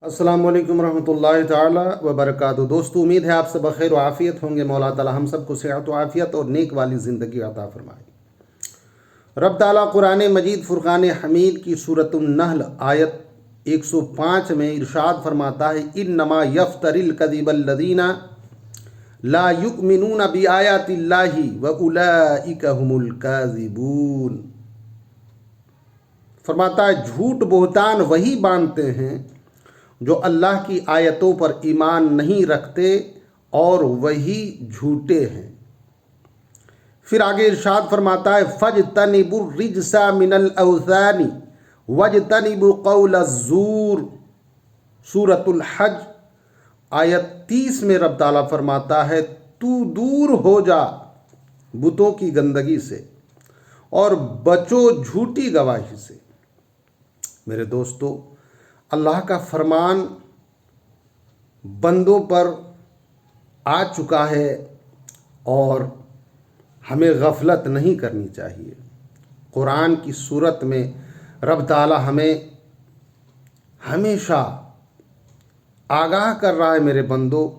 अस्सलाम वालेकुम रहमतुल्लाहि ताला व बरकातुहू। दोस्तों, उम्मीद है आप सब बखैर व आफ़ियत होंगे। मौला ताला हम सबको सेहत व आफ़ियत और नेक वाली ज़िंदगी अता फरमाए। रब ताला कुरान मजीद फ़ुरक़ान हमीद की सूरतुन नहल आयत 105 में इरशाद फरमाता है, इन्नमा यफ्तरिल कज़िबल्लज़ीना ला युमिनून बिआयातिल्लाहि व उलाइका हुमुल काज़िबून। फरमाता है, झूठ बोहतान वही बांधते हैं जो अल्लाह की आयतों पर ईमान नहीं रखते और वही झूठे हैं। फिर आगे इरशाद फरमाता है, फजतनिबुर रिजसा मिनल औज़ानी वजतनिबु कौल ज़ूर। सूरतुल हज आयत 30 में रब ताला फरमाता है, तू दूर हो जा बुतों की गंदगी से और बचो झूठी गवाही से। मेरे दोस्तों, अल्लाह का फरमान बंदों पर आ चुका है और हमें गफलत नहीं करनी चाहिए। कुरान की सूरत में रब ताला हमें हमेशा आगाह कर रहा है, मेरे बंदों,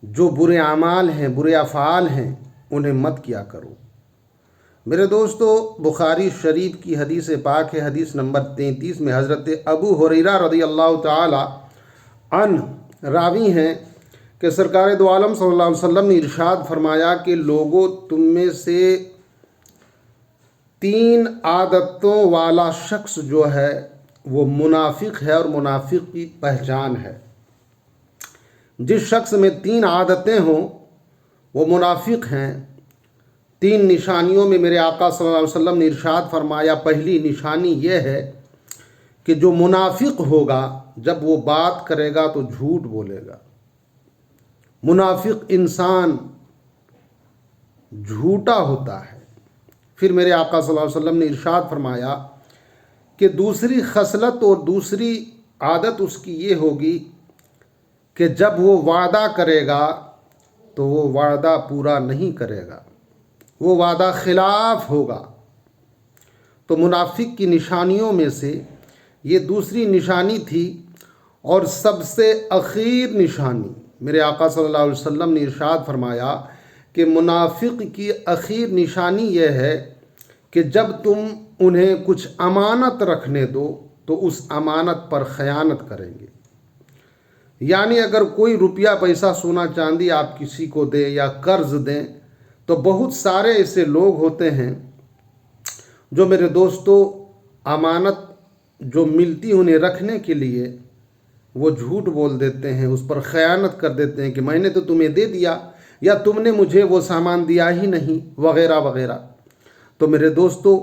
जो बुरे अमाल हैं, बुरे अफ़ाल हैं, उन्हें मत किया करो। मेरे दोस्तों, बुखारी शरीफ की हदीस पाक है, हदीस नंबर 33 में हज़रत अबू हुरैरा रज़ियल्लाहु ताला अन्हु रावी हैं कि सरकार दो आलम सल्लल्लाहु अलैहि वसल्लम ने इरशाद फरमाया कि लोगों, तुम में से 3 आदतों वाला शख्स जो है वो मुनाफिक है और मुनाफिक की पहचान है। जिस शख्स में 3 आदतें हों वो मुनाफिक हैं। 3 निशानियों में मेरे आका सल्लल्लाहु अलैहि वसल्लम ने इरशाद फरमाया, पहली निशानी यह है कि जो मुनाफिक होगा जब वो बात करेगा तो झूठ बोलेगा। मुनाफिक इंसान झूठा होता है। फिर मेरे आका सल्लल्लाहु अलैहि वसल्लम ने इरशाद फरमाया कि दूसरी खसलत और दूसरी आदत उसकी ये होगी कि जब वो वादा करेगा तो वो वादा पूरा नहीं करेगा, वो वादा खिलाफ होगा। तो मुनाफिक की निशानियों में से ये दूसरी निशानी थी। और सबसे अखीर निशानी मेरे आका सल्लल्लाहु अलैहि वसल्लम ने इरशाद फरमाया कि मुनाफिक की अखीर निशानी यह है कि जब तुम उन्हें कुछ अमानत रखने दो तो उस अमानत पर ख़यानत करेंगे। यानी अगर कोई रुपया, पैसा, सोना, चांदी आप किसी को दें या कर्ज दें तो बहुत सारे ऐसे लोग होते हैं जो, मेरे दोस्तों, अमानत जो मिलती उन्हें रखने के लिए वो झूठ बोल देते हैं, उस पर ख़यानत कर देते हैं कि मैंने तो तुम्हें दे दिया या तुमने मुझे वो सामान दिया ही नहीं, वगैरह वगैरह। तो मेरे दोस्तों,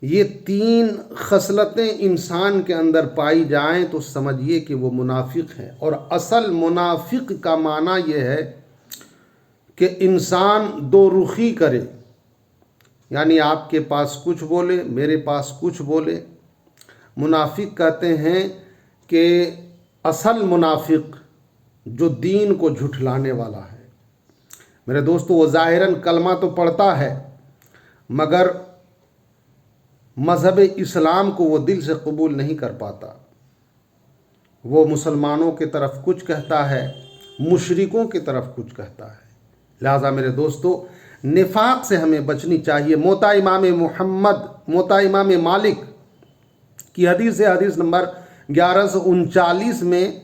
ये 3 खसलतें इंसान के अंदर पाई जाएं तो समझिए कि वो मुनाफिक हैं। और असल मुनाफिक का माना यह है कि इंसान दो रुखी करे, यानी आपके पास कुछ बोले, मेरे पास कुछ बोले। मुनाफिक कहते हैं कि असल मुनाफिक जो दीन को झुठलाने वाला है। मेरे दोस्तों, वो ज़ाहिरन कलमा तो पढ़ता है मगर मज़हब इस्लाम को वो दिल से कबूल नहीं कर पाता। वो मुसलमानों की तरफ कुछ कहता है, मुशरिकों की तरफ कुछ कहता है। लिहाजा मेरे दोस्तों, निफाक से हमें बचनी चाहिए। मोता इमाम मालिक की हदीस है, हदीस नंबर 1139 में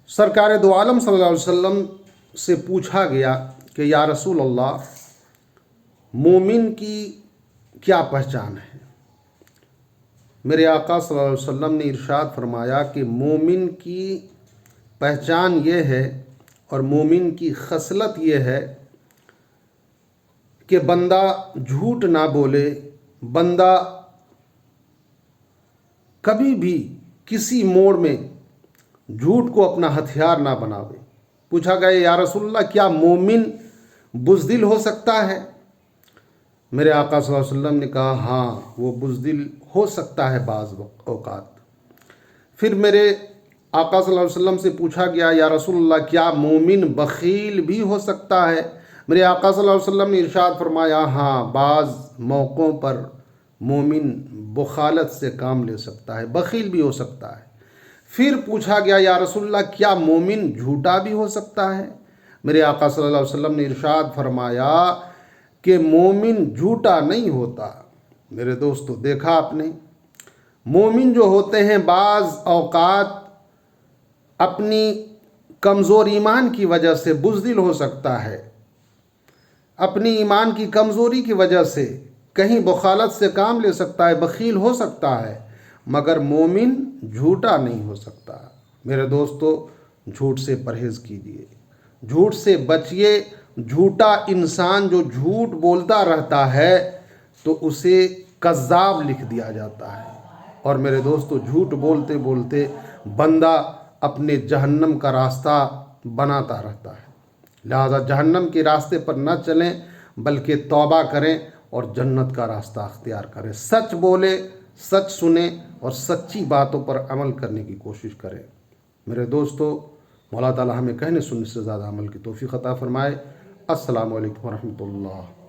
सरकार दो आलम सल्लल्लाहु अलैहि वसल्लम से पूछा गया कि या रसूल अल्लाह, मोमिन की क्या पहचान है? मेरे आका सल्लल्लाहु अलैहि वसल्लम ने इरशाद फरमाया कि मोमिन की पहचान ये है और मोमिन की खसलत ये है कि बंदा झूठ ना बोले, बंदा कभी भी किसी मोड़ में झूठ को अपना हथियार ना बनावे। पूछा गया, या रसूलल्लाह, क्या मोमिन बुज़दिल हो सकता है? मेरे आका सल्लल्लाहु अलैहि वसल्लम ने कहा, हाँ, वो बुज़दिल हो सकता है बाज़ औक़ात। फिर मेरे आका सल्लल्लाहु अलैहि वसल्लम से पूछा गया, या रसूलल्लाह, क्या मोमिन बख़ील भी हो सकता है? मेरे आका सल्लल्लाहु अलैहि वसल्लम ने इरशाद फरमाया, हाँ, बाज़ मौक़ों पर مومن بخالت سے کام لے سکتا ہے، بخیل بھی ہو سکتا ہے۔ پھر پوچھا گیا یا رسول اللہ کیا مومن جھوٹا بھی ہو سکتا ہے؟ میرے آقا صلی اللہ علیہ وسلم نے ارشاد فرمایا کہ مومن جھوٹا نہیں ہوتا۔ میرے دوستو دیکھا آپ نے، مومن جو ہوتے ہیں بعض اوقات اپنی کمزور ایمان کی وجہ سے بزدل ہو سکتا ہے، اپنی ایمان کی کمزوری کی وجہ سے کہیں بخالت سے کام لے سکتا ہے، بخیل ہو سکتا ہے، مگر مومن جھوٹا نہیں ہو سکتا۔ میرے دوستو جھوٹ سے پرہیز کیجیے، جھوٹ سے بچیے۔ جھوٹا انسان جو جھوٹ بولتا رہتا ہے تو اسے کذاب لکھ دیا جاتا ہے، اور میرے دوستو جھوٹ بولتے بولتے بندہ اپنے جہنم کا راستہ بناتا رہتا ہے۔ لہذا جہنم کے راستے پر نہ چلیں بلکہ توبہ کریں اور جنت کا راستہ اختیار کریں۔ سچ بولیں، سچ سنیں اور سچی باتوں پر عمل کرنے کی کوشش کریں۔ میرے دوستو مولا تعالی ہمیں کہنے سننے سے زیادہ عمل کی توفیق عطا فرمائے۔ السلام علیکم ورحمۃ اللہ۔